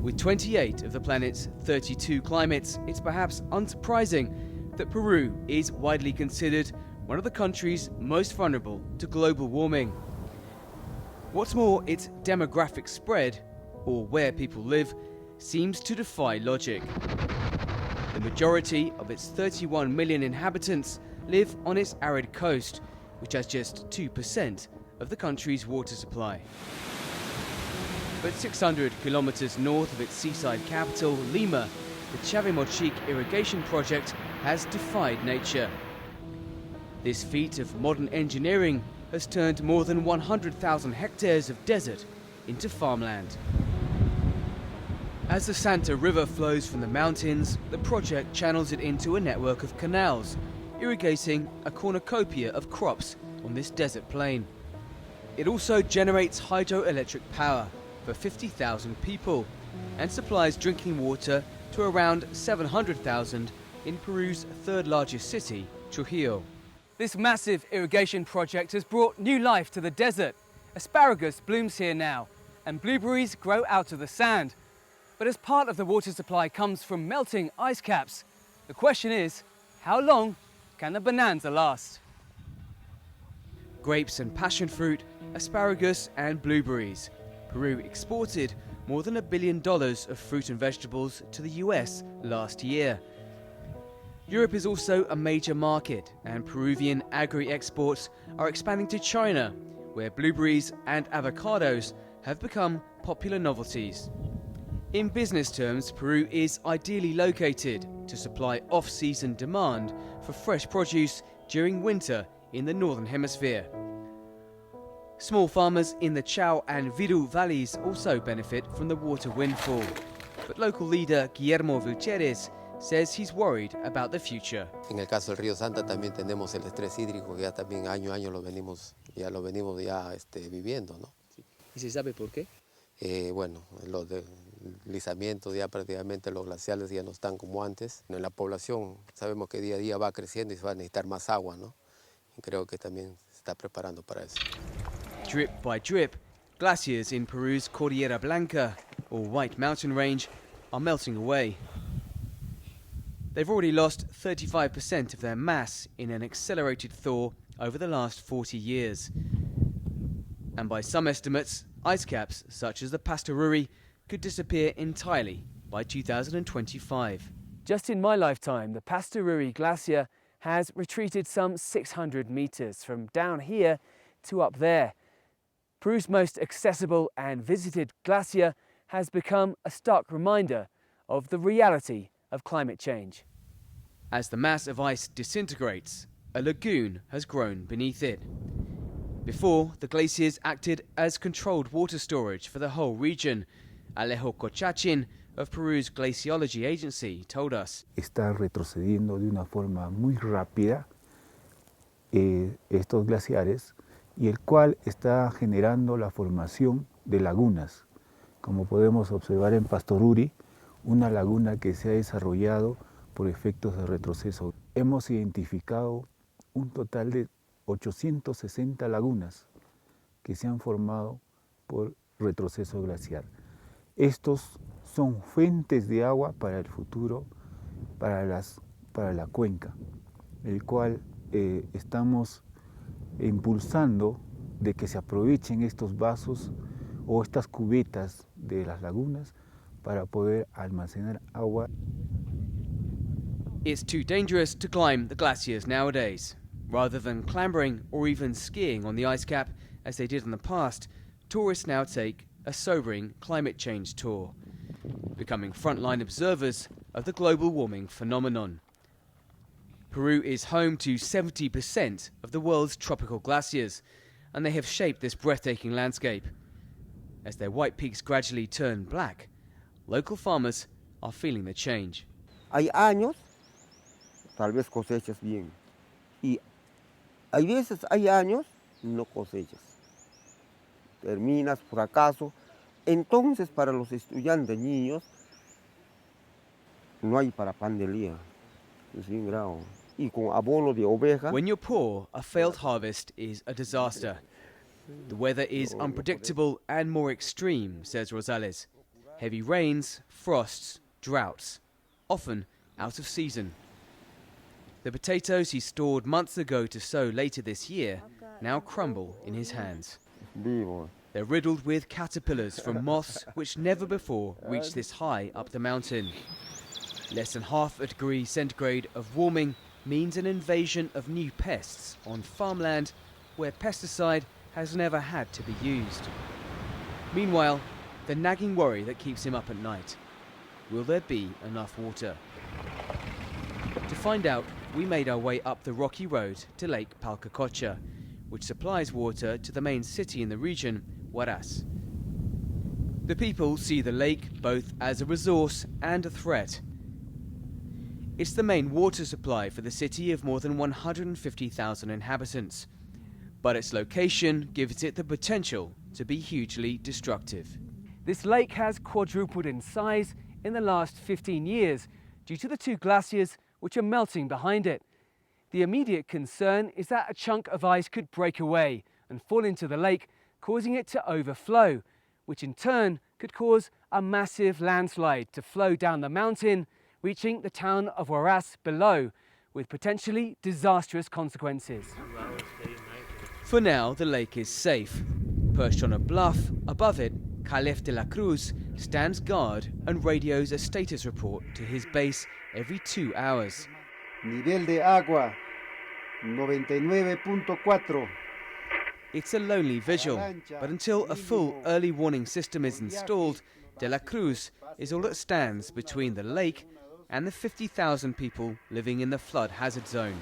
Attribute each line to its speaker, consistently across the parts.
Speaker 1: With 28 of the planet's 32 climates, it's perhaps unsurprising that Peru is widely considered one of the countries most vulnerable to global warming. What's more, its demographic spread, or where people live, seems to defy logic. The majority of its 31 million inhabitants live on its arid coast, which has just 2% of the country's water supply. But 600 kilometers north of its seaside capital, Lima, the CctvamericaTvnews irrigation project has defied nature. This feat of modern engineering has turned more than 100,000 hectares of desert into farmland. As the Santa River flows from the mountains, the project channels it into a network of canals, irrigating a cornucopia of crops on this desert plain. It also generates hydroelectric power for 50,000 people and supplies drinking water to around 700,000 in Peru's third largest city, Trujillo. This massive irrigation project has brought new life to the desert. Asparagus blooms here now, and blueberries grow out of the sand. But as part of the water supply comes from melting ice caps, the question is, how long can the bonanza last? Grapes and passion fruit, asparagus and blueberries. Peru exported more than $1 billion of fruit and vegetables to the US last year. Europe is also a major market, and Peruvian agri-exports are expanding to China, where blueberries and avocados have become popular novelties. In business terms, Peru is ideally located to supply off-season demand for fresh produce during winter in the Northern Hemisphere. Small farmers in the Chao and Viru valleys also benefit from the water windfall, but local leader Guillermo Vilcheres says he's worried about the future.
Speaker 2: En el caso del río Santa también tenemos el estrés hídrico que ya también año a año lo venimos viviendo, ¿no?
Speaker 1: ¿Y se sabe por qué?
Speaker 2: Bueno, los deslizamientos ya prácticamente los glaciales ya no están como antes. En la población sabemos que día a día va creciendo y se va a necesitar más agua, ¿no? Y creo que también se está preparando para eso.
Speaker 1: Drip by drip, glaciers in Peru's Cordillera Blanca, or White Mountain Range, are melting away. They've already lost 35% of their mass in an accelerated thaw over the last 40 years. And by some estimates, ice caps such as the Pastoruri could disappear entirely by 2025. Just in my lifetime, the Pastoruri Glacier has retreated some 600 meters from down here to up there. Peru's most accessible and visited glacier has become a stark reminder of the reality of climate change. As the mass of ice disintegrates, a lagoon has grown beneath it. Before, the glaciers acted as controlled water storage for the whole region. Alejo Cochachin of Peru's glaciology agency told us.
Speaker 3: Está retrocediendo de una forma muy rápida estos glaciares, y el cual está generando la formación de lagunas, como podemos observar en Pastoruri, una laguna que se ha desarrollado por efectos de retroceso. Hemos identificado un total de 860 lagunas que se han formado por retroceso glaciar. Estos son fuentes de agua para el futuro, para la cuenca, el cual estamos impulsando de que se aprovechen estos vasos o estas cubetas de las lagunas para poder almacenar agua.
Speaker 1: It's too dangerous to climb the glaciers nowadays. Rather than clambering or even skiing on the ice cap as they did in the past, tourists now take a sobering climate change tour, becoming frontline observers of the global warming phenomenon. Peru is home to 70% of the world's tropical glaciers, and they have shaped this breathtaking landscape. As their white peaks gradually turn black, local farmers are feeling the change.
Speaker 4: Hay años, tal vez cosechas bien, y hay veces hay años no cosechas. Terminas por acaso. Entonces para los estudiantes niños no hay para pan del día. Es bien grave. Y con abono de oveja.
Speaker 1: When you're poor, a failed harvest is a disaster. The weather is unpredictable and more extreme, says Rosales. Heavy rains, frosts, droughts, often out of season. The potatoes he stored months ago to sow later this year now crumble in his hands. They're riddled with caterpillars from moths which never before reached this high up the mountain. Less than half a degree centigrade of warming means an invasion of new pests on farmland where pesticide has never had to be used. Meanwhile, the nagging worry that keeps him up at night: will there be enough water? To find out, we made our way up the rocky road to Lake Palcacocha, which supplies water to the main city in the region, Huaraz. The people see the lake both as a resource and a threat. It's the main water supply for the city of more than 150,000 inhabitants, but its location gives it the potential to be hugely destructive. This lake has quadrupled in size in the last 15 years due to the two glaciers which are melting behind it. The immediate concern is that a chunk of ice could break away and fall into the lake, causing it to overflow, which in turn could cause a massive landslide to flow down the mountain, reaching the town of Huaraz below, with potentially disastrous consequences. For now, the lake is safe. Perched on a bluff above it, Calef de la Cruz stands guard and radios a status report to his base every 2 hours.
Speaker 5: Nivel de agua, 99.4.
Speaker 1: It's a lonely visual, but until a full early warning system is installed, De la Cruz is all that stands between the lake and the 50,000 people living in the flood hazard zone.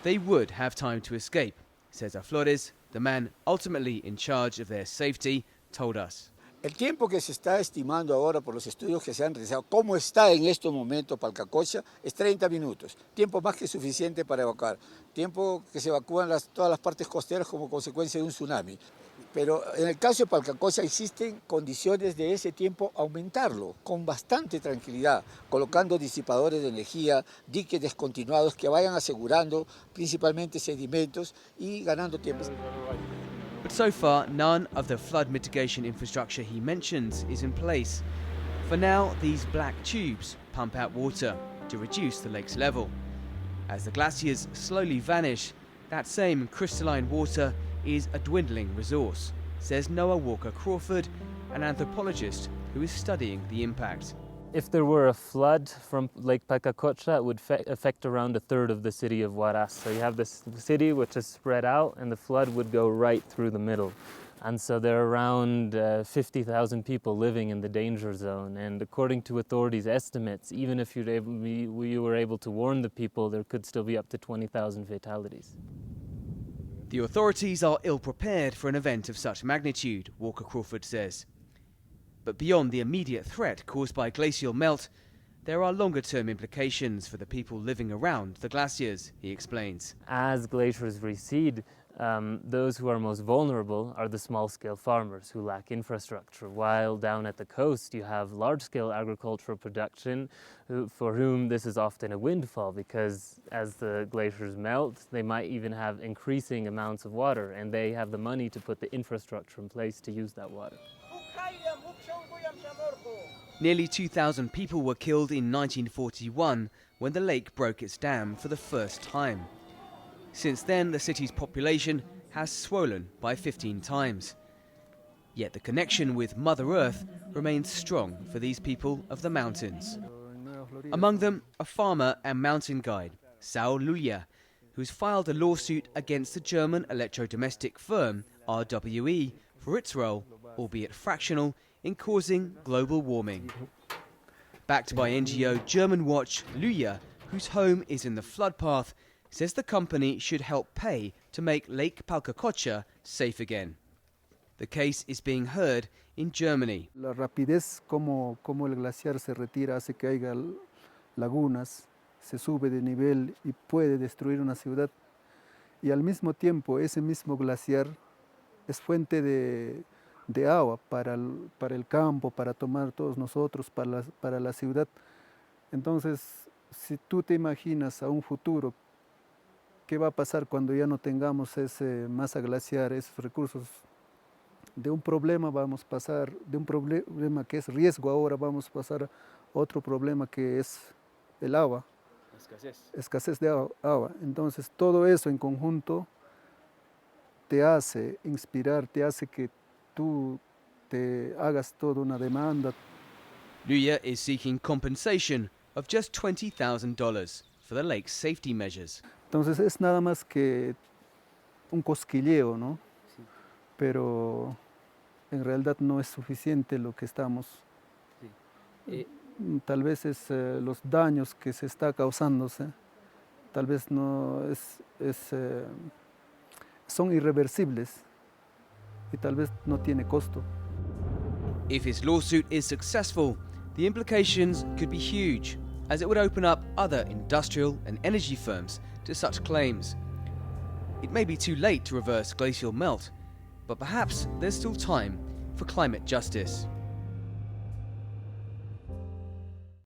Speaker 1: They would have time to escape, Cesar Flores, the man ultimately in charge of their safety, told us.
Speaker 6: El tiempo que se está estimando ahora por los estudios que se han realizado, cómo está en estos momentos Palcacocha, es 30 minutos. Tiempo más que suficiente para evacuar. Tiempo que se evacúan todas las partes costeras como consecuencia de un tsunami. Pero en el caso de Palcacocha existen condiciones de ese tiempo aumentarlo con bastante tranquilidad, colocando disipadores de energía, diques descontinuados que vayan asegurando principalmente sedimentos y ganando tiempo.
Speaker 1: But so far, none of the flood mitigation infrastructure he mentions is in place. For now, these black tubes pump out water to reduce the lake's level. As the glaciers slowly vanish, that same crystalline water is a dwindling resource, says Noah Walker Crawford, an anthropologist who is studying the impact.
Speaker 7: If there were a flood from Lake Palcacocha, it would affect around a third of the city of Huaraz. So you have this city which is spread out, and the flood would go right through the middle. And so there are around 50,000 people living in the danger zone. And according to authorities' estimates, even if we were able to warn the people, there could still be up to 20,000 fatalities.
Speaker 1: The authorities are ill-prepared for an event of such magnitude, Walker Crawford says. But beyond the immediate threat caused by glacial melt, there are longer-term implications for the people living around the glaciers, he explains.
Speaker 7: As glaciers recede, those who are most vulnerable are the small-scale farmers who lack infrastructure, while down at the coast you have large-scale agricultural production for whom this is often a windfall, because as the glaciers melt, they might even have increasing amounts of water, and they have the money to put the infrastructure in place to use that water.
Speaker 1: Nearly 2,000 people were killed in 1941 when the lake broke its dam for the first time. Since then, the city's population has swollen by 15 times. Yet the connection with Mother Earth remains strong for these people of the mountains. Among them, a farmer and mountain guide, Saul Luya, who's filed a lawsuit against the German electrodomestic firm RWE for its role, albeit fractional, in causing global warming. Backed by NGO German Watch, Luya, whose home is in the flood path, says the company should help pay to make Lake Palcacocha safe again. The case is being heard in Germany.
Speaker 5: La rapidez como el glaciar se retira hace que haya lagunas, se sube de nivel y puede destruir una ciudad. Y al mismo tiempo, ese mismo glaciar es fuente de agua para el campo, para tomar todos nosotros, para la ciudad. Entonces, si tú te imaginas a un futuro, ¿qué va a pasar cuando ya no tengamos esa masa glaciar, esos recursos de un problema vamos a pasar, de un problema que es riesgo ahora, vamos a pasar a otro problema que es el agua, escasez de agua. Entonces todo eso en conjunto te hace inspirar, te hace que tú te hagas toda una demanda.
Speaker 1: Luya is seeking compensation of just $20,000 for the lake's safety measures.
Speaker 5: Entonces es nada más que un cosquilleo, ¿no? Sí. Pero en realidad no es suficiente lo que estamos. Sí. Tal vez es los daños que se está causándose, tal vez no son irreversibles y tal vez no tiene costo.
Speaker 1: If his lawsuit is successful, the implications could be huge, as it would open up other industrial and energy firms to such claims. It may be too late to reverse glacial melt, but perhaps there's still time for climate justice.